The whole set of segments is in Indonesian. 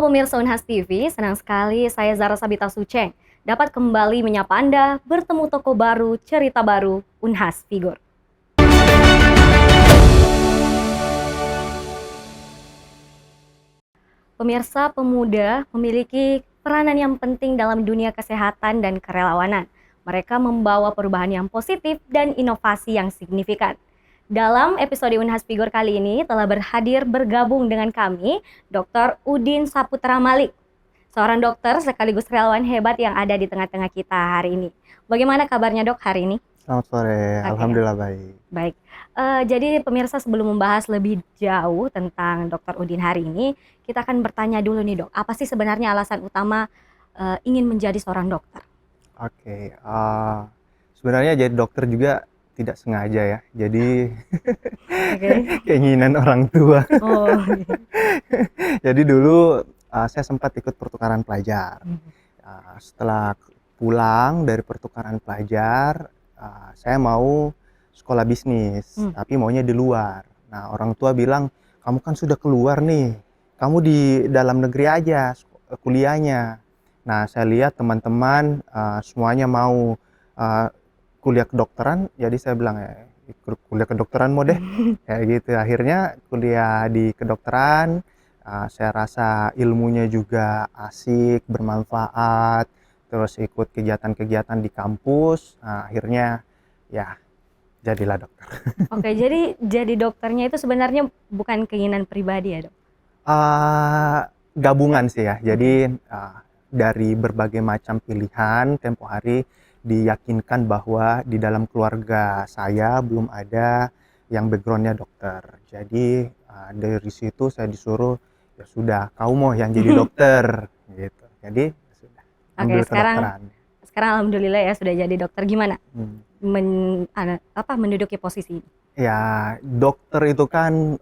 pemirsa Unhas TV, senang sekali saya Zara Sabita Suceng dapat kembali menyapa Anda bertemu tokoh baru, cerita baru, Unhas Figur. Pemirsa, pemuda memiliki peranan yang penting dalam dunia kesehatan dan kerelawanan. Mereka membawa perubahan yang positif dan inovasi yang signifikan. Dalam episode Unhas Figur kali ini telah bergabung dengan kami Dr. Udin Saputra Malik, seorang dokter sekaligus relawan hebat yang ada di tengah-tengah kita hari ini. Bagaimana kabarnya dok hari ini? Selamat sore, alhamdulillah baik. Baik, jadi pemirsa sebelum membahas lebih jauh tentang Dr. Udin hari ini, kita akan bertanya dulu nih dok, apa sih sebenarnya alasan utama ingin menjadi seorang dokter? Oke, sebenarnya jadi dokter juga tidak sengaja ya, jadi keinginan orang tua. Oh. Jadi dulu saya sempat ikut pertukaran pelajar. Setelah pulang dari pertukaran pelajar, saya mau sekolah bisnis, tapi maunya di luar. Nah, orang tua bilang, kamu kan sudah keluar nih, kamu di dalam negeri aja kuliahnya. Nah, saya lihat teman-teman semuanya mau kuliah kedokteran, jadi saya bilang kuliah kedokteran mau deh, kayak gitu. Akhirnya kuliah di kedokteran, saya rasa ilmunya juga asik, bermanfaat, terus ikut kegiatan-kegiatan di kampus, akhirnya ya jadilah dokter. Oke, jadi dokternya itu sebenarnya bukan keinginan pribadi ya dok? Gabungan sih ya, jadi dari berbagai macam pilihan tempo hari diyakinkan bahwa di dalam keluarga saya belum ada yang backgroundnya dokter. Jadi dari situ saya disuruh, ya sudah, kamu mau yang jadi dokter gitu. Jadi sudah ambil kedokteran. Sekarang alhamdulillah ya sudah jadi dokter. Gimana menduduki posisi ini? Ya, dokter itu kan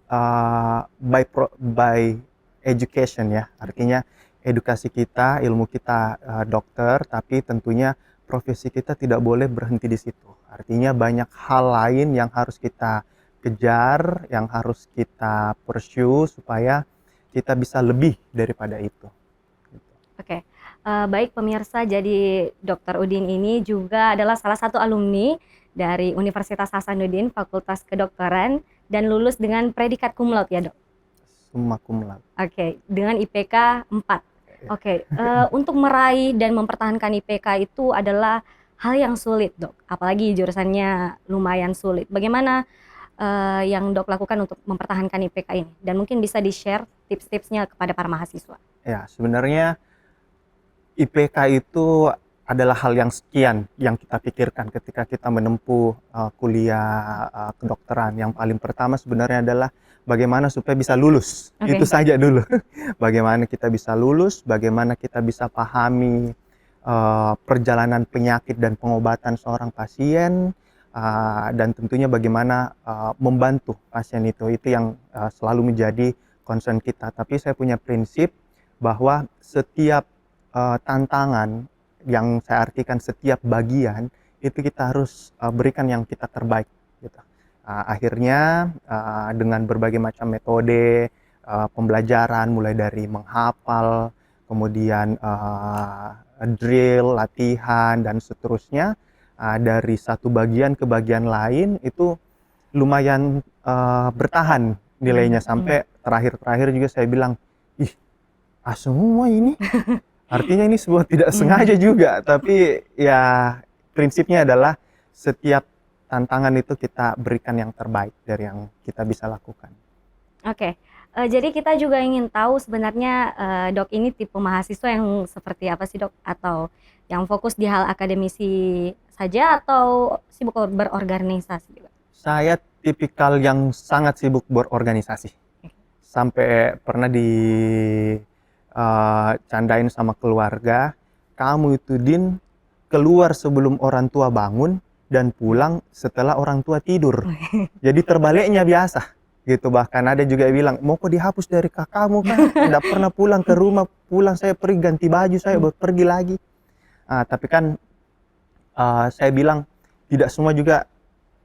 by education ya, artinya edukasi kita, ilmu kita dokter, tapi tentunya profesi kita tidak boleh berhenti di situ. Artinya banyak hal lain yang harus kita kejar, yang harus kita pursue supaya kita bisa lebih daripada itu. Oke, baik pemirsa, jadi Dr. Udin ini juga adalah salah satu alumni dari Universitas Hasanuddin Fakultas Kedokteran dan lulus dengan predikat cum laude ya dok? Summa cum laude. Oke, dengan IPK 4. Oke, untuk meraih dan mempertahankan IPK itu adalah hal yang sulit dok, apalagi jurusannya lumayan sulit. Bagaimana yang dok lakukan untuk mempertahankan IPK ini? Dan mungkin bisa di-share tips-tipsnya kepada para mahasiswa. Ya, sebenarnya IPK itu adalah hal yang sekian yang kita pikirkan ketika kita menempuh kuliah kedokteran. Yang paling pertama sebenarnya adalah bagaimana supaya bisa lulus. Itu saja dulu. Bagaimana kita bisa lulus, bagaimana kita bisa pahami perjalanan penyakit dan pengobatan seorang pasien, dan tentunya bagaimana membantu pasien itu yang selalu menjadi concern kita. Tapi saya punya prinsip bahwa setiap tantangan, yang saya artikan setiap bagian itu kita harus berikan yang kita terbaik gitu. Akhirnya dengan berbagai macam metode pembelajaran, mulai dari menghafal, kemudian drill, latihan, dan seterusnya, dari satu bagian ke bagian lain itu lumayan bertahan nilainya, sampai terakhir juga saya bilang, semua ini artinya ini sebuah tidak sengaja juga, tapi ya prinsipnya adalah setiap tantangan itu kita berikan yang terbaik dari yang kita bisa lakukan. Oke, jadi kita juga ingin tahu sebenarnya dok ini tipe mahasiswa yang seperti apa sih dok? Atau yang fokus di hal akademisi saja atau sibuk berorganisasi juga? Saya tipikal yang sangat sibuk berorganisasi. Sampai pernah candain sama keluarga, kamu itu Din keluar sebelum orang tua bangun dan pulang setelah orang tua tidur. Jadi terbaliknya biasa gitu. Bahkan ada juga yang bilang, mau kok dihapus dari kakakmu kan, tidak pernah pulang ke rumah, pulang saya pergi ganti baju, saya pergi lagi. Tapi kan saya bilang tidak semua juga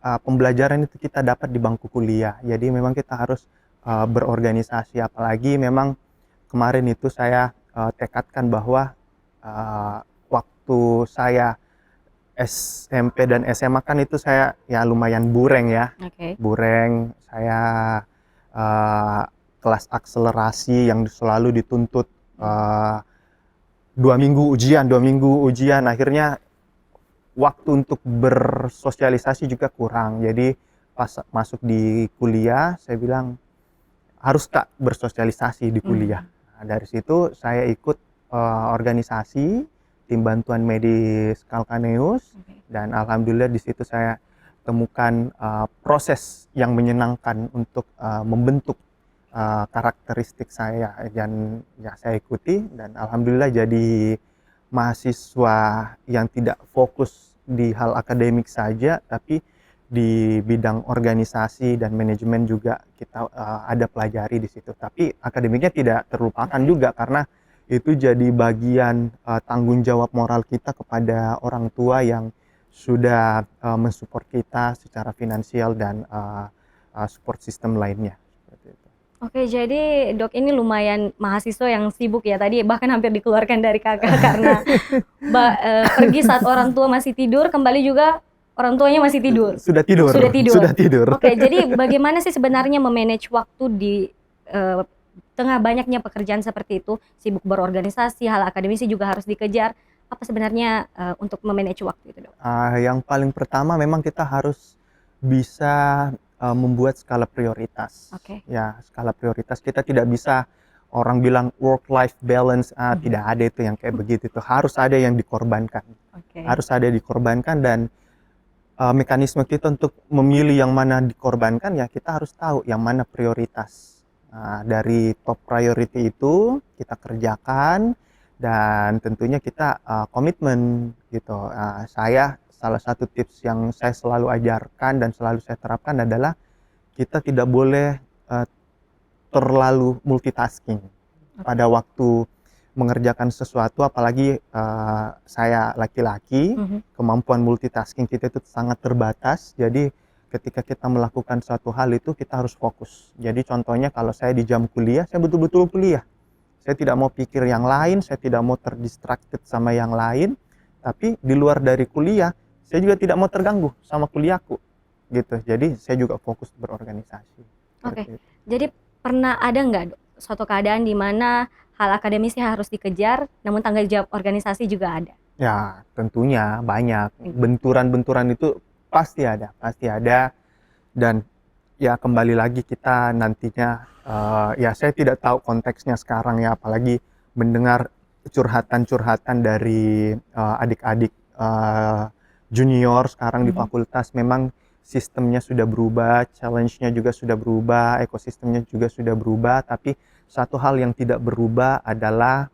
pembelajaran itu kita dapat di bangku kuliah. Jadi memang kita harus berorganisasi, apalagi memang kemarin itu saya tekadkan bahwa waktu saya SMP dan SMA kan itu saya ya lumayan bureng ya. Oke. Bureng, saya uh, kelas akselerasi yang selalu dituntut 2 minggu ujian, akhirnya waktu untuk bersosialisasi juga kurang. Jadi pas masuk di kuliah, saya bilang harus tak bersosialisasi di kuliah. Nah, dari situ saya ikut organisasi tim bantuan medis Calcaneus, dan alhamdulillah di situ saya temukan proses yang menyenangkan untuk membentuk karakteristik saya, dan ya saya ikuti, dan alhamdulillah jadi mahasiswa yang tidak fokus di hal akademik saja, tapi di bidang organisasi dan manajemen juga kita ada pelajari di situ. Tapi akademiknya tidak terlupakan juga, karena itu jadi bagian tanggung jawab moral kita kepada orang tua yang sudah mensupport kita secara finansial dan support system lainnya. Seperti itu. Oke, jadi Dok ini lumayan mahasiswa yang sibuk ya. Tadi bahkan hampir dikeluarkan dari kakak karena pergi saat orang tua masih tidur, kembali juga orang tuanya masih tidur. Sudah tidur. Sudah tidur. Oke, jadi bagaimana sih sebenarnya memanage waktu di tengah banyaknya pekerjaan seperti itu, sibuk berorganisasi, hal akademisi juga harus dikejar. Apa sebenarnya untuk memanage waktu itu, Dok? Yang paling pertama memang kita harus bisa membuat skala prioritas. Oke. Ya, skala prioritas kita tidak bisa orang bilang work-life balance, tidak ada itu yang kayak begitu. Itu harus ada yang dikorbankan. Oke. Harus ada dikorbankan, dan mekanisme kita untuk memilih yang mana dikorbankan, ya kita harus tahu yang mana prioritas. Dari top priority itu kita kerjakan, dan tentunya kita komitmen gitu. Saya salah satu tips yang saya selalu ajarkan dan selalu saya terapkan adalah kita tidak boleh terlalu multitasking pada waktu mengerjakan sesuatu, apalagi saya laki-laki, kemampuan multitasking kita itu sangat terbatas. Jadi ketika kita melakukan suatu hal itu kita harus fokus. Jadi contohnya kalau saya di jam kuliah, saya betul-betul kuliah. Saya tidak mau pikir yang lain, saya tidak mau terdistracted sama yang lain. Tapi di luar dari kuliah, saya juga tidak mau terganggu sama kuliahku, gitu. Jadi saya juga fokus berorganisasi. Oke. Jadi pernah ada nggak suatu keadaan di mana hal akademis harus dikejar, namun tanggung jawab organisasi juga ada? Ya, tentunya banyak. Benturan-benturan itu pasti ada. Dan ya kembali lagi kita nantinya, ya saya tidak tahu konteksnya sekarang ya, apalagi mendengar curhatan-curhatan dari adik-adik junior sekarang di fakultas. Memang sistemnya sudah berubah, challenge-nya juga sudah berubah, ekosistemnya juga sudah berubah, tapi satu hal yang tidak berubah adalah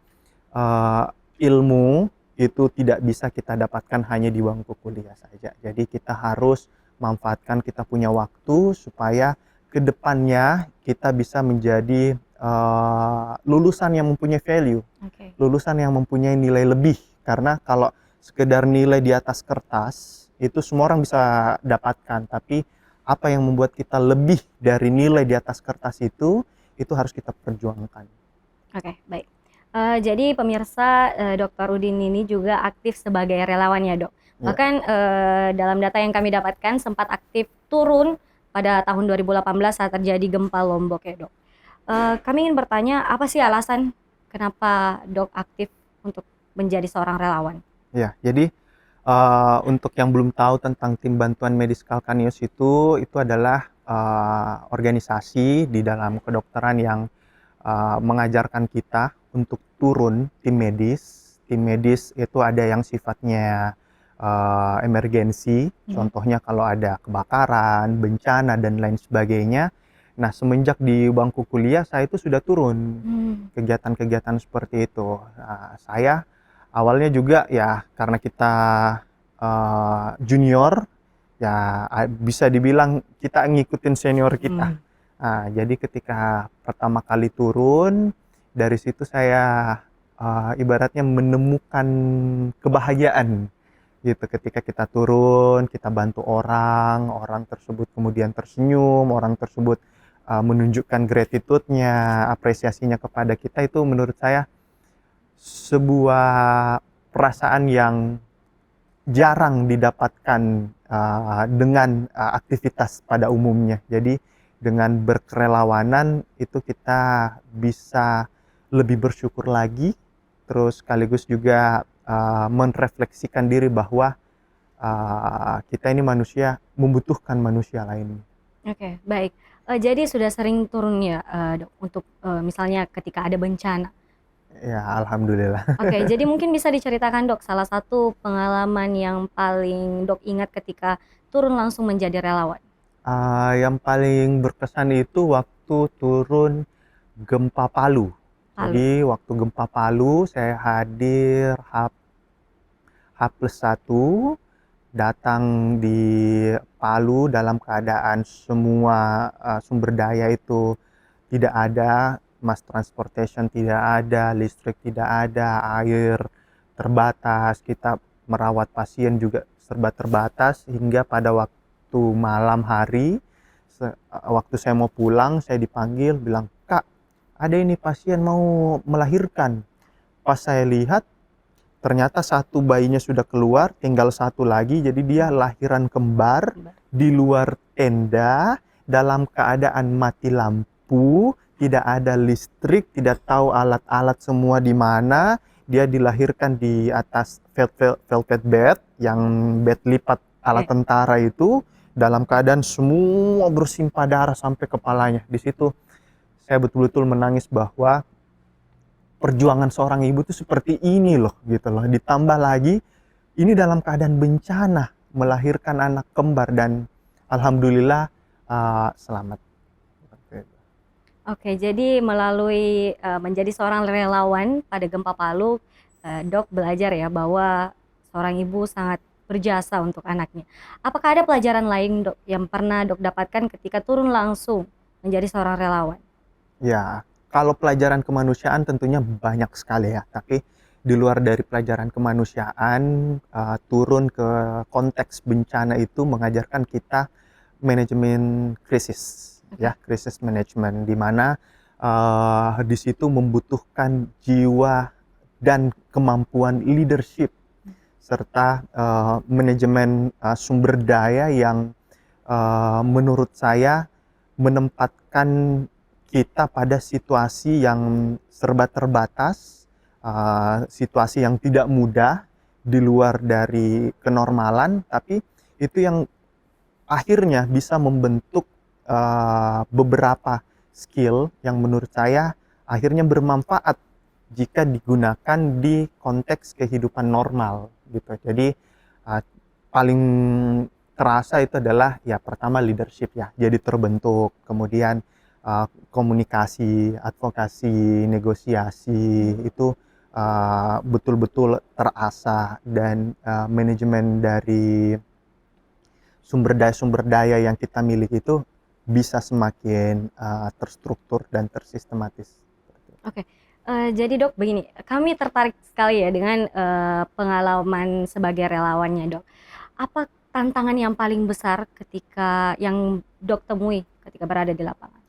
ilmu itu tidak bisa kita dapatkan hanya di bangku kuliah saja. Jadi kita harus manfaatkan kita punya waktu supaya ke depannya kita bisa menjadi lulusan yang mempunyai value, lulusan yang mempunyai nilai lebih. Karena kalau sekedar nilai di atas kertas itu semua orang bisa dapatkan, tapi apa yang membuat kita lebih dari nilai di atas kertas itu harus kita perjuangkan. Oke, baik. Jadi pemirsa, Dr. Udin ini juga aktif sebagai relawan ya, Dok. Bahkan dalam data yang kami dapatkan sempat aktif turun pada tahun 2018 saat terjadi gempa Lombok ya, Dok. Kami ingin bertanya, apa sih alasan kenapa Dok aktif untuk menjadi seorang relawan? Ya, jadi untuk yang belum tahu tentang tim bantuan medis Calcaneus itu adalah organisasi di dalam kedokteran yang mengajarkan kita untuk turun tim medis. Tim medis itu ada yang sifatnya emergensi, contohnya kalau ada kebakaran, bencana, dan lain sebagainya. Nah, semenjak di bangku kuliah saya itu sudah turun kegiatan-kegiatan seperti itu. Saya awalnya juga ya karena kita junior, ya bisa dibilang kita ngikutin senior kita. Jadi ketika pertama kali turun, dari situ saya ibaratnya menemukan kebahagiaan gitu. Ketika kita turun, kita bantu orang tersebut kemudian tersenyum, orang tersebut menunjukkan gratitude-nya, apresiasinya kepada kita, itu menurut saya sebuah perasaan yang jarang didapatkan dengan aktivitas pada umumnya. Jadi dengan berkerelawanan itu kita bisa lebih bersyukur lagi, terus sekaligus juga merefleksikan diri bahwa kita ini manusia membutuhkan manusia lain. Oke, baik. Jadi sudah sering turun ya, Dok, untuk misalnya ketika ada bencana. Ya, alhamdulillah. Oke, jadi mungkin bisa diceritakan, Dok, salah satu pengalaman yang paling Dok ingat ketika turun langsung menjadi relawan. Yang paling berkesan itu waktu turun gempa Palu. Palu. Jadi waktu gempa Palu saya hadir H+1, datang di Palu dalam keadaan semua sumber daya itu tidak ada, mass transportation tidak ada, listrik tidak ada, air terbatas, kita merawat pasien juga serba terbatas, hingga pada waktu malam hari, waktu saya mau pulang, saya dipanggil, bilang, "Kak, ada ini pasien mau melahirkan." Pas saya lihat, ternyata satu bayinya sudah keluar, tinggal satu lagi, jadi dia lahiran kembar di luar tenda, dalam keadaan mati lampu, tidak ada listrik, tidak tahu alat-alat semua di mana. Dia dilahirkan di atas velvet bed, yang bed lipat ala tentara itu, dalam keadaan semua bersimpah darah sampai kepalanya. Di situ saya betul-betul menangis bahwa perjuangan seorang ibu itu seperti ini loh, gitu loh. Ditambah lagi ini dalam keadaan bencana, melahirkan anak kembar, dan alhamdulillah selamat. Oke, jadi melalui menjadi seorang relawan pada gempa Palu, Dok belajar ya bahwa seorang ibu sangat berjasa untuk anaknya. Apakah ada pelajaran lain, Dok, yang pernah Dok dapatkan ketika turun langsung menjadi seorang relawan? Ya, kalau pelajaran kemanusiaan tentunya banyak sekali ya, tapi di luar dari pelajaran kemanusiaan, turun ke konteks bencana itu mengajarkan kita manajemen krisis, ya, krisis manajemen, di mana di situ membutuhkan jiwa dan kemampuan leadership serta manajemen sumber daya yang menurut saya menempatkan kita pada situasi yang serba terbatas, situasi yang tidak mudah, di luar dari kenormalan, tapi itu yang akhirnya bisa membentuk beberapa skill yang menurut saya akhirnya bermanfaat jika digunakan di konteks kehidupan normal, gitu. Jadi paling terasa itu adalah ya pertama leadership ya, jadi terbentuk, kemudian komunikasi, advokasi, negosiasi itu betul-betul terasah, dan manajemen dari sumber daya yang kita miliki itu bisa semakin terstruktur dan tersistematis. Oke, jadi Dok begini, kami tertarik sekali ya dengan pengalaman sebagai relawannya, Dok. Apa tantangan yang paling besar ketika yang Dok temui ketika berada di lapangan?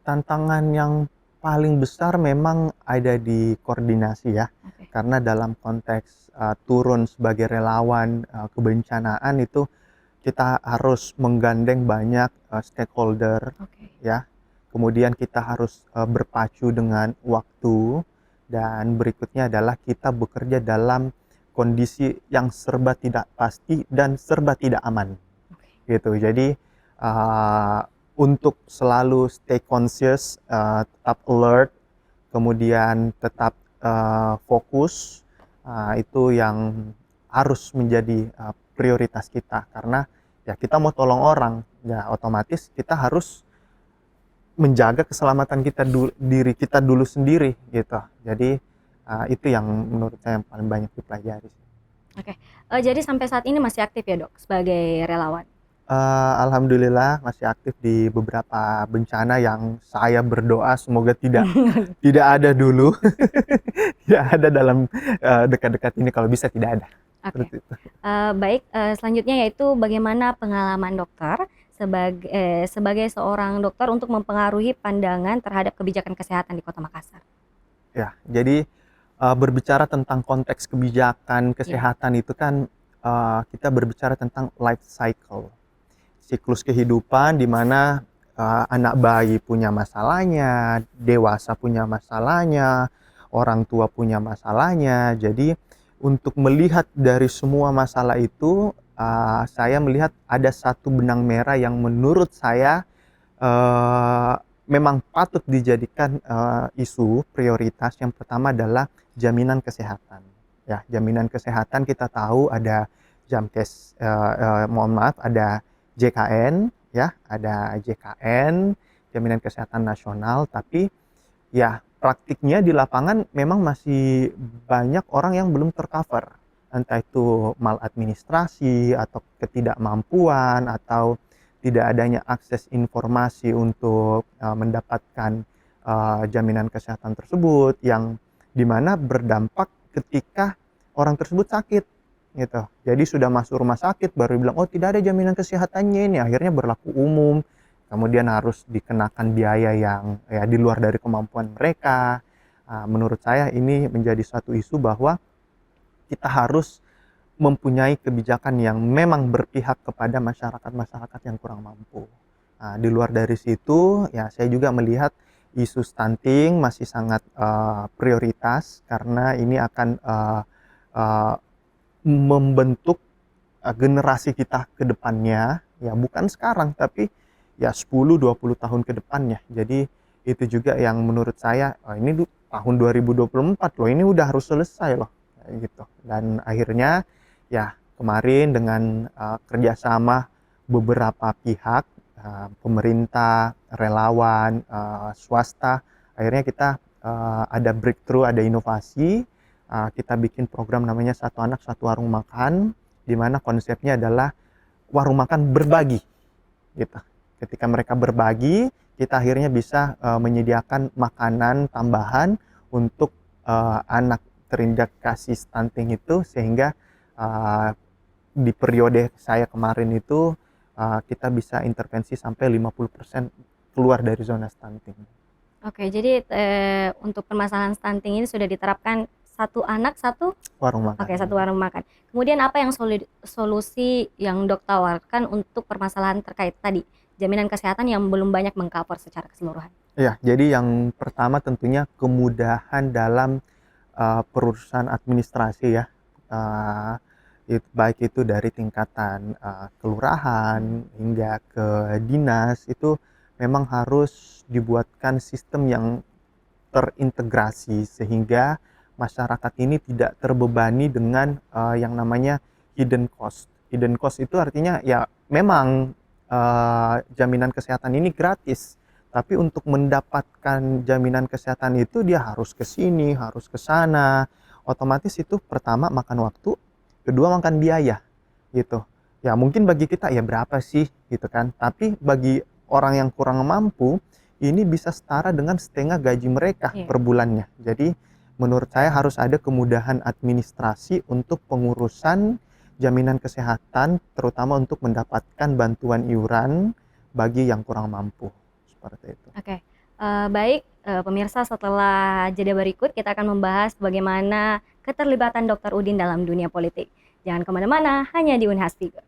Tantangan yang paling besar memang ada di koordinasi ya, karena dalam konteks turun sebagai relawan kebencanaan itu kita harus menggandeng banyak stakeholder, ya. Kemudian kita harus berpacu dengan waktu, dan berikutnya adalah kita bekerja dalam kondisi yang serba tidak pasti dan serba tidak aman, gitu. Jadi untuk selalu stay conscious, tetap alert, kemudian tetap fokus, itu yang harus menjadi prioritas kita, karena ya kita mau tolong orang, ya otomatis kita harus menjaga keselamatan diri kita dulu sendiri, gitu. Jadi itu yang menurut saya yang paling banyak dipelajari. Oke, jadi sampai saat ini masih aktif ya, Dok, sebagai relawan? Alhamdulillah masih aktif di beberapa bencana yang saya berdoa semoga tidak ada dulu, tidak ada dalam dekat-dekat ini, kalau bisa tidak ada. Baik, selanjutnya yaitu bagaimana pengalaman dokter sebagai seorang dokter untuk mempengaruhi pandangan terhadap kebijakan kesehatan di Kota Makassar? Ya, jadi berbicara tentang konteks kebijakan Ya. kesehatan itu kan kita berbicara tentang life cycle, siklus kehidupan di mana anak bayi punya masalahnya, dewasa punya masalahnya, orang tua punya masalahnya. Jadi untuk melihat dari semua masalah itu, saya melihat ada satu benang merah yang menurut saya eh, memang patut dijadikan isu prioritas. Yang pertama adalah jaminan kesehatan. Ya, jaminan kesehatan kita tahu ada Jamkes, mohon maaf, ada JKN, ya, ada JKN, Jaminan Kesehatan Nasional, tapi ya praktiknya di lapangan memang masih banyak orang yang belum tercover, entah itu maladministrasi atau ketidakmampuan atau tidak adanya akses informasi untuk mendapatkan jaminan kesehatan tersebut, yang dimana berdampak ketika orang tersebut sakit gitu. Jadi sudah masuk rumah sakit baru bilang, oh tidak ada jaminan kesehatannya, ini akhirnya berlaku umum, kemudian harus dikenakan biaya yang ya di luar dari kemampuan mereka. Menurut saya ini menjadi suatu isu bahwa kita harus mempunyai kebijakan yang memang berpihak kepada masyarakat-masyarakat yang kurang mampu. Di luar dari situ, ya saya juga melihat isu stunting masih sangat prioritas, karena ini akan membentuk generasi kita ke depannya, ya bukan sekarang tapi ya 10-20 tahun ke depannya. Jadi itu juga yang menurut saya, ini tahun 2024 loh, ini udah harus selesai loh gitu. Dan akhirnya ya kemarin dengan kerjasama beberapa pihak, pemerintah, relawan, swasta, akhirnya kita ada breakthrough, ada inovasi. Kita bikin program namanya Satu Anak Satu Warung Makan, di mana konsepnya adalah warung makan berbagi gitu. Ketika mereka berbagi, kita akhirnya bisa menyediakan makanan tambahan untuk anak terindikasi stunting itu, sehingga di periode saya kemarin itu kita bisa intervensi sampai 50% keluar dari zona stunting. Oke, jadi untuk permasalahan stunting ini sudah diterapkan satu anak satu Warung makan. Oke, satu warung makan. Kemudian apa yang solusi yang Dok tawarkan untuk permasalahan terkait tadi jaminan kesehatan yang belum banyak mengcover secara keseluruhan? Ya, jadi yang pertama tentunya kemudahan dalam perurusan administrasi ya, baik itu dari tingkatan kelurahan hingga ke dinas, itu memang harus dibuatkan sistem yang terintegrasi sehingga masyarakat ini tidak terbebani dengan yang namanya hidden cost. Hidden cost itu artinya ya memang jaminan kesehatan ini gratis, tapi untuk mendapatkan jaminan kesehatan itu dia harus ke sini, harus ke sana. Otomatis itu pertama makan waktu, kedua makan biaya gitu. Ya mungkin bagi kita ya berapa sih gitu kan, tapi bagi orang yang kurang mampu ini bisa setara dengan setengah gaji mereka per bulannya. Jadi menurut saya harus ada kemudahan administrasi untuk pengurusan jaminan kesehatan, terutama untuk mendapatkan bantuan iuran bagi yang kurang mampu. Seperti itu. Oke, baik pemirsa, setelah jeda berikut kita akan membahas bagaimana keterlibatan Dr. Udin dalam dunia politik. Jangan kemana-mana, hanya di Unhas Figur.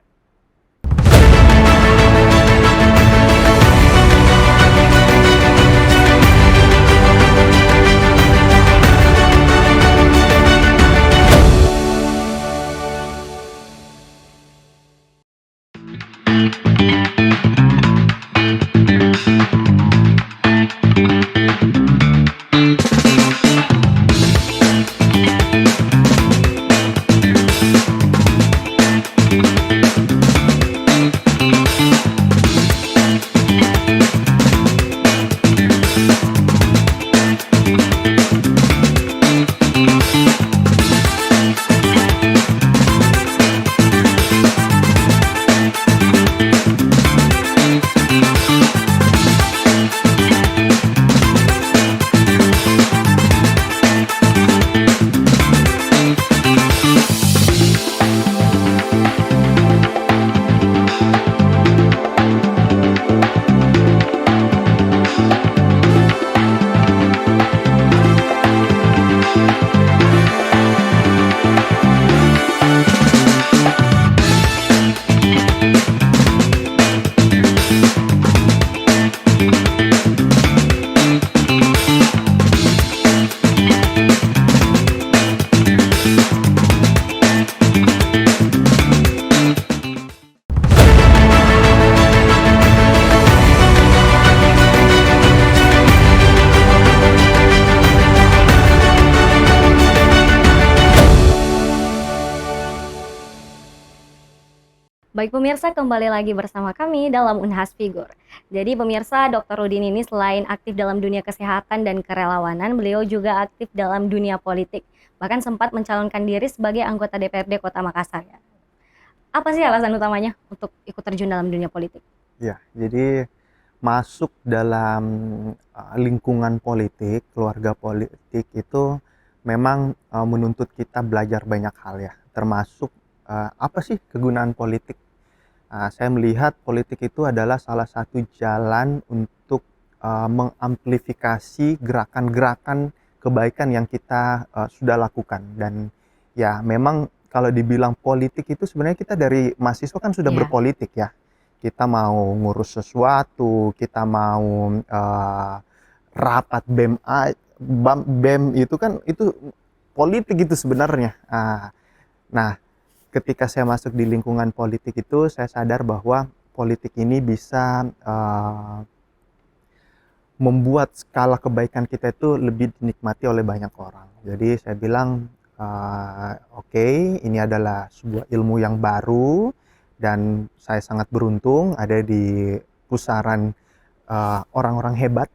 Baik pemirsa, kembali lagi bersama kami dalam Unhas Figur. Jadi pemirsa, Dr. Rudin ini selain aktif dalam dunia kesehatan dan kerelawanan, beliau juga aktif dalam dunia politik. Bahkan sempat mencalonkan diri sebagai anggota DPRD Kota Makassar. Ya. Apa sih alasan utamanya untuk ikut terjun dalam dunia politik? Ya, jadi masuk dalam lingkungan politik, keluarga politik itu memang menuntut kita belajar banyak hal ya, termasuk apa sih kegunaan politik. Saya melihat politik itu adalah salah satu jalan untuk mengamplifikasi gerakan-gerakan kebaikan yang kita sudah lakukan. Dan ya memang kalau dibilang politik itu sebenarnya kita dari mahasiswa kan sudah Iya. berpolitik ya. Kita mau ngurus sesuatu, kita mau rapat BEM itu kan itu politik itu sebenarnya. Nah, ketika saya masuk di lingkungan politik itu, saya sadar bahwa politik ini bisa membuat skala kebaikan kita itu lebih dinikmati oleh banyak orang. Jadi saya bilang, oke, ini adalah sebuah ilmu yang baru dan saya sangat beruntung ada di pusaran orang-orang hebat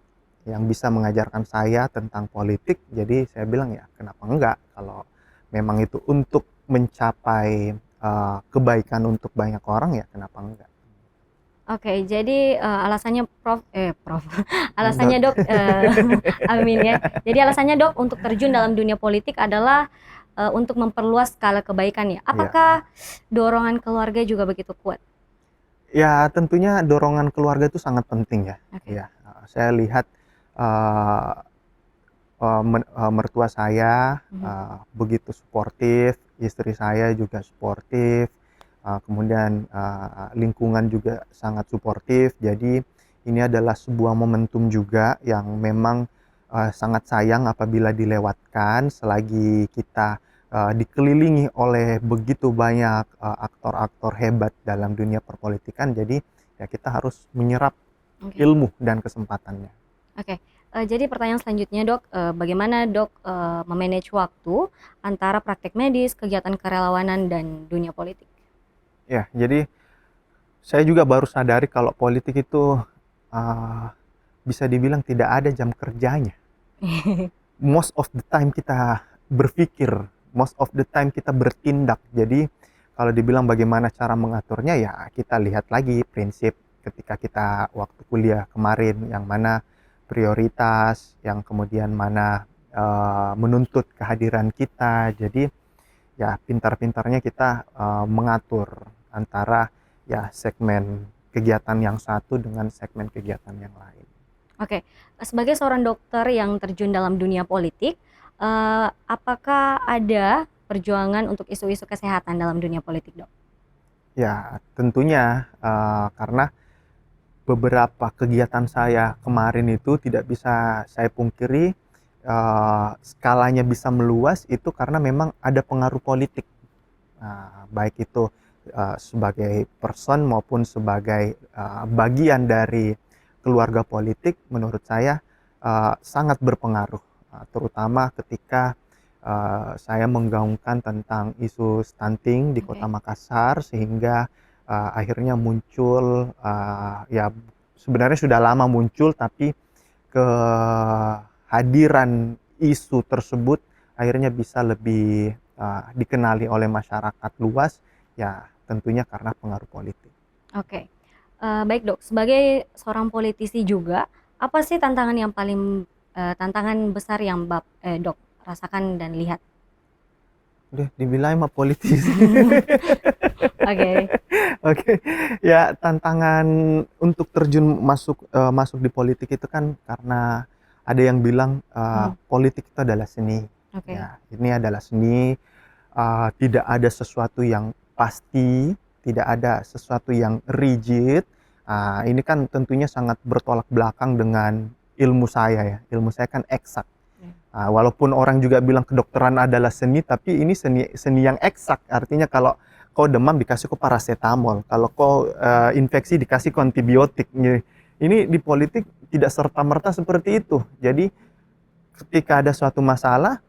yang bisa mengajarkan saya tentang politik. Jadi saya bilang ya kenapa enggak, kalau memang itu untuk mencapai kebaikan untuk banyak orang ya kenapa enggak. Oke, jadi alasannya Prof, alasannya Dok. Dok, amin ya. Jadi alasannya Dok untuk terjun dalam dunia politik adalah untuk memperluas skala kebaikan ya. Iya. Apakah dorongan keluarga juga begitu kuat? Ya tentunya dorongan keluarga itu sangat penting ya. Oke. Ya, saya lihat uh, mertua saya begitu suportif, istri saya juga suportif, kemudian lingkungan juga sangat suportif. Jadi ini adalah sebuah momentum juga yang memang sangat sayang apabila dilewatkan selagi kita dikelilingi oleh begitu banyak aktor-aktor hebat dalam dunia perpolitikan. Jadi ya kita harus menyerap ilmu dan kesempatannya. Oke. Jadi pertanyaan selanjutnya Dok, bagaimana Dok memanage waktu antara praktek medis, kegiatan kerelawanan, dan dunia politik? Ya, jadi saya juga baru sadari kalau politik itu bisa dibilang tidak ada jam kerjanya. Most of the time kita berpikir, most of the time kita bertindak. Jadi kalau dibilang bagaimana cara mengaturnya, ya kita lihat lagi prinsip ketika kita waktu kuliah kemarin, yang mana prioritas, yang kemudian mana menuntut kehadiran kita. Jadi ya pintar-pintarnya kita mengatur antara ya segmen kegiatan yang satu dengan segmen kegiatan yang lain. Oke, sebagai seorang dokter yang terjun dalam dunia politik, apakah ada perjuangan untuk isu-isu kesehatan dalam dunia politik, Dok? Ya tentunya karena beberapa kegiatan saya kemarin itu tidak bisa saya pungkiri skalanya bisa meluas itu karena memang ada pengaruh politik. Baik itu sebagai person maupun sebagai bagian dari keluarga politik, menurut saya sangat berpengaruh, terutama ketika saya menggaungkan tentang isu stunting di Kota Makassar, sehingga akhirnya muncul ya sebenarnya sudah lama muncul, tapi kehadiran isu tersebut akhirnya bisa lebih dikenali oleh masyarakat luas, ya tentunya karena pengaruh politik. Oke, baik Dok, sebagai seorang politisi juga, apa sih tantangan besar yang Dok rasakan dan lihat? Udah dibilang mah politisi. Oke. Oke, ya tantangan untuk terjun masuk di politik itu kan karena ada yang bilang politik itu adalah seni. Ya, ini adalah seni, tidak ada sesuatu yang pasti, tidak ada sesuatu yang rigid. Ini kan tentunya sangat bertolak belakang dengan ilmu saya ya. Ilmu saya kan eksak. Walaupun orang juga bilang kedokteran adalah seni, tapi ini seni yang eksak. Artinya kalau kau demam dikasih kau paracetamol, kalau kau infeksi dikasih kau antibiotik. Ini di politik tidak serta-merta seperti itu. Jadi ketika ada suatu masalah,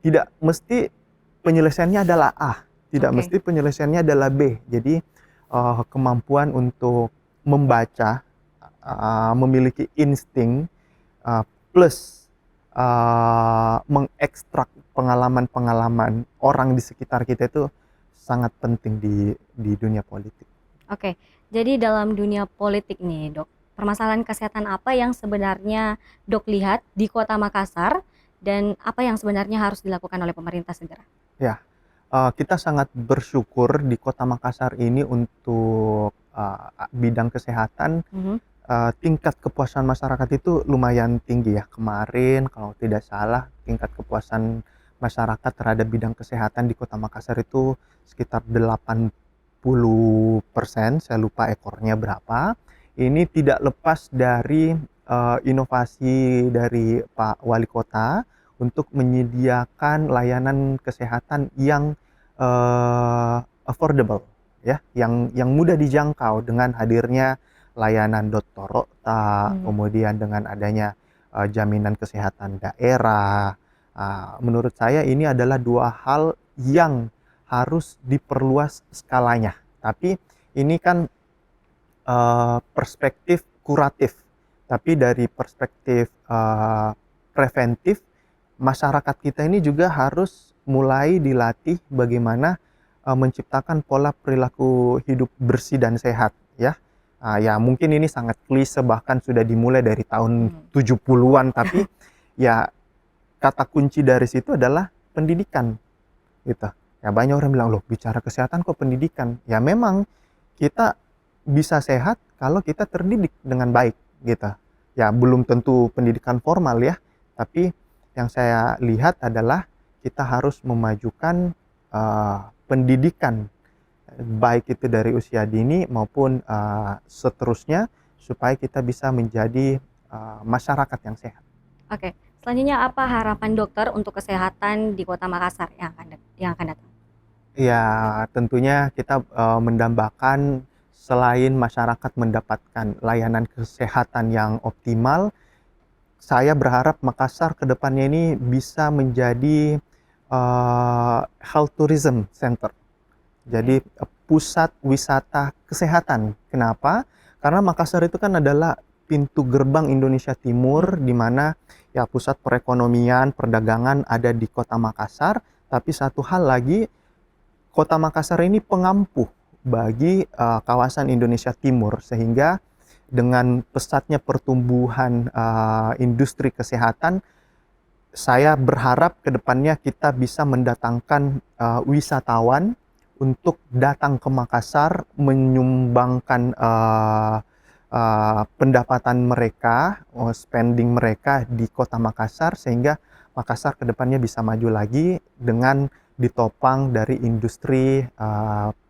tidak mesti penyelesaiannya adalah A, tidak mesti penyelesaiannya adalah B. Jadi kemampuan untuk membaca, memiliki insting, plus mengekstrak pengalaman-pengalaman orang di sekitar kita itu sangat penting di dunia politik. Oke, jadi dalam dunia politik nih dok, permasalahan kesehatan apa yang sebenarnya dok lihat di kota Makassar dan apa yang sebenarnya harus dilakukan oleh pemerintah segera? Ya, kita sangat bersyukur di kota Makassar ini untuk bidang kesehatan. Mhm. Tingkat kepuasan masyarakat itu lumayan tinggi ya. Kemarin kalau tidak salah tingkat kepuasan masyarakat terhadap bidang kesehatan di Kota Makassar itu sekitar 80%, saya lupa ekornya berapa. Ini tidak lepas dari inovasi dari Pak Wali Kota untuk menyediakan layanan kesehatan yang affordable ya, yang mudah dijangkau dengan hadirnya layanan Dr. Okta, kemudian dengan adanya jaminan kesehatan daerah. Menurut saya ini adalah dua hal yang harus diperluas skalanya. Tapi ini kan perspektif kuratif. Tapi dari perspektif preventif, masyarakat kita ini juga harus mulai dilatih bagaimana menciptakan pola perilaku hidup bersih dan sehat ya. Ya mungkin ini sangat klise, bahkan sudah dimulai dari tahun 70-an, tapi ya kata kunci dari situ adalah pendidikan gitu. Ya banyak orang bilang, loh bicara kesehatan kok pendidikan? Ya memang kita bisa sehat kalau kita terdidik dengan baik gitu. Ya belum tentu pendidikan formal ya, tapi yang saya lihat adalah kita harus memajukan pendidikan baik itu dari usia dini maupun seterusnya supaya kita bisa menjadi masyarakat yang sehat. Oke, selanjutnya apa harapan dokter untuk kesehatan di kota Makassar yang akan datang? Ya tentunya kita mendambakan selain masyarakat mendapatkan layanan kesehatan yang optimal, saya berharap Makassar ke depannya ini bisa menjadi health tourism center. Jadi pusat wisata kesehatan. Kenapa? Karena Makassar itu kan adalah pintu gerbang Indonesia Timur, di mana ya pusat perekonomian, perdagangan ada di Kota Makassar. Tapi satu hal lagi, Kota Makassar ini pengampuh bagi kawasan Indonesia Timur, sehingga dengan pesatnya pertumbuhan industri kesehatan, saya berharap ke depannya kita bisa mendatangkan wisatawan untuk datang ke Makassar, menyumbangkan pendapatan mereka, spending mereka di kota Makassar, sehingga Makassar ke depannya bisa maju lagi dengan ditopang dari industri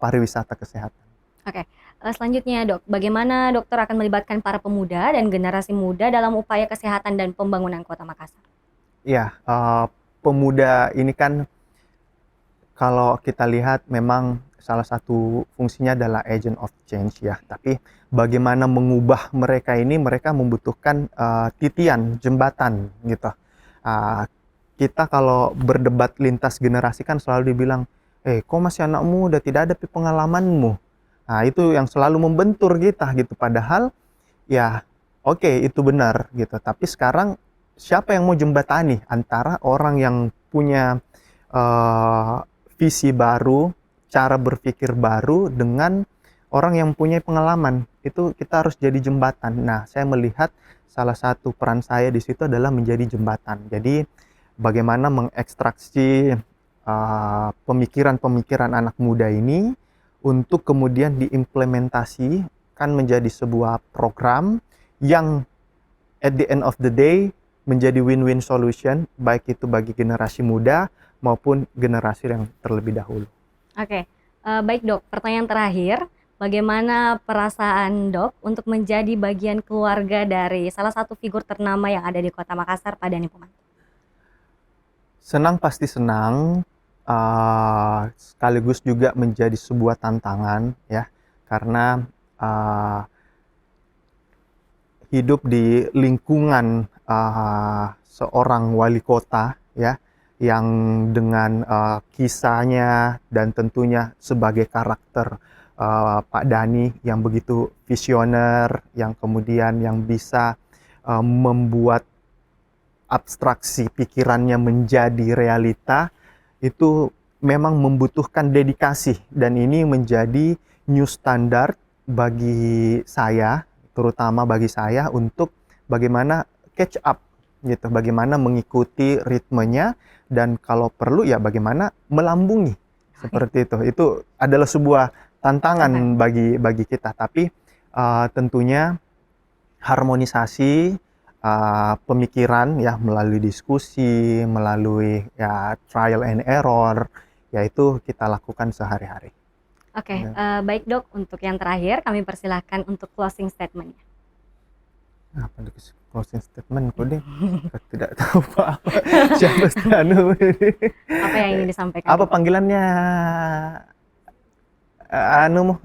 pariwisata kesehatan. Oke, selanjutnya dok, bagaimana dokter akan melibatkan para pemuda dan generasi muda dalam upaya kesehatan dan pembangunan kota Makassar? Ya, pemuda ini kan kalau kita lihat memang salah satu fungsinya adalah agent of change ya. Tapi bagaimana mengubah mereka ini, mereka membutuhkan titian, jembatan gitu. Kita kalau berdebat lintas generasi kan selalu dibilang, kok masih anak muda, tidak ada pengalamanmu. Nah itu yang selalu membentur kita gitu. Padahal ya oke, itu benar gitu. Tapi sekarang siapa yang mau jembatani antara orang yang punya visi baru, cara berpikir baru dengan orang yang punya pengalaman? Itu kita harus jadi jembatan. Nah, saya melihat salah satu peran saya di situ adalah menjadi jembatan. Jadi bagaimana mengekstraksi pemikiran-pemikiran anak muda ini untuk kemudian diimplementasikan menjadi sebuah program yang at the end of the day menjadi win-win solution, baik itu bagi generasi muda maupun generasi yang terlebih dahulu. Oke, baik dok, pertanyaan terakhir, bagaimana perasaan dok untuk menjadi bagian keluarga dari salah satu figur ternama yang ada di kota Makassar, Pak Dhani Pomanto? Senang, pasti senang, sekaligus juga menjadi sebuah tantangan ya, karena hidup di lingkungan seorang wali kota ya, yang dengan kisahnya dan tentunya sebagai karakter Pak Dhani yang begitu visioner, yang kemudian yang bisa membuat abstraksi pikirannya menjadi realita, itu memang membutuhkan dedikasi, dan ini menjadi new standard bagi saya, terutama bagi saya, untuk bagaimana catch up gitu, bagaimana mengikuti ritmenya, dan kalau perlu ya bagaimana melambungi seperti itu. Itu adalah sebuah tantangan bagi kita, tapi tentunya harmonisasi pemikiran ya melalui diskusi, melalui ya trial and error, yaitu kita lakukan sehari-hari. Oke, Ya. baik Dok, untuk yang terakhir kami persilahkan untuk closing statement-nya. Apa closing statement kok deh? Tidak tahu apa siapa Stanu ini. Apa yang ingin disampaikan? Apa Dok? panggilannya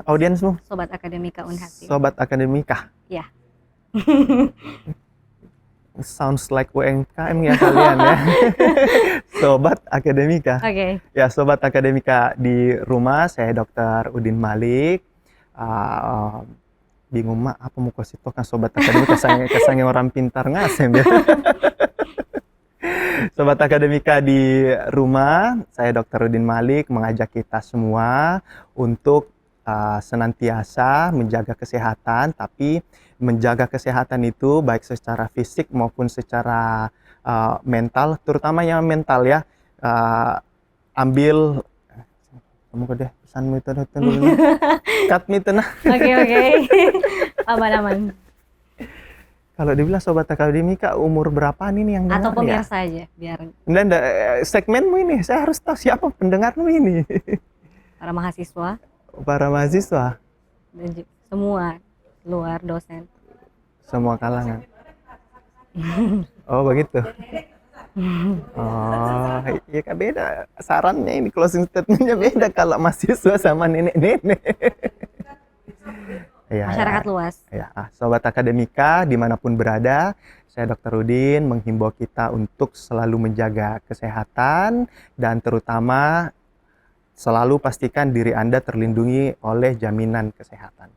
audiensmu? Sobat Akademika Unhas. Sobat Akademika. Ya. Sounds like UMKM ya kalian ya. Sobat Akademika. Oke. Ya, Sobat Akademika di rumah, saya Dr. Udin Malik. Bingung mah apa mau kasih tau kan Sobat Akademika, kesannya orang pintar ngasem ya. Sobat Akademika di rumah, saya Dr. Udin Malik mengajak kita semua untuk senantiasa menjaga kesehatan, tapi menjaga kesehatan itu baik secara fisik maupun secara mental, terutama yang mental ya. Ambil kamu deh pesanmu itu dulu. Cut me itu nah. Oke. Aman. Kalau dibilang Sobat Akademika umur berapa nih yang dengar? Atau pemirsa aja biar Dan segmenmu ini saya harus tahu siapa pendengarmu ini. para mahasiswa Para mahasiswa, dan semua luar dosen. semua kalangan. Oh begitu. Oh iya kan beda sarannya, ini closing statementnya beda kalau mahasiswa sama nenek-nenek. Ya, Masyarakat luas. Ya, Sobat Akademika dimanapun berada, saya Dr. Udin menghimbau kita untuk selalu menjaga kesehatan, dan terutama selalu pastikan diri Anda terlindungi oleh jaminan kesehatan.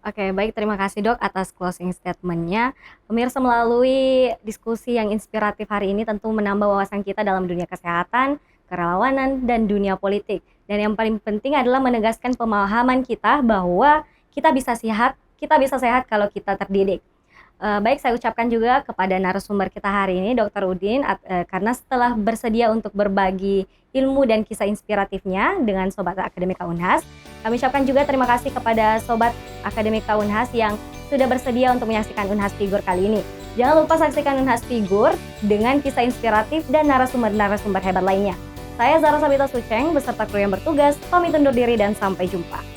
Oke, baik, terima kasih Dok atas closing statement-nya. Pemirsa, melalui diskusi yang inspiratif hari ini tentu menambah wawasan kita dalam dunia kesehatan, kerelawanan, dan dunia politik. Dan yang paling penting adalah menegaskan pemahaman kita bahwa kita bisa sehat kalau kita terdidik. Baik, saya ucapkan juga kepada narasumber kita hari ini, Dr. Udin, karena setelah bersedia untuk berbagi ilmu dan kisah inspiratifnya dengan Sobat Akademika Unhas, kami ucapkan juga terima kasih kepada Sobat Akademika Unhas yang sudah bersedia untuk menyaksikan Unhas Figur kali ini. Jangan lupa saksikan Unhas Figur dengan kisah inspiratif dan narasumber-narasumber hebat lainnya. Saya Zara Sabita Suceng beserta kru yang bertugas, pamit undur diri dan sampai jumpa.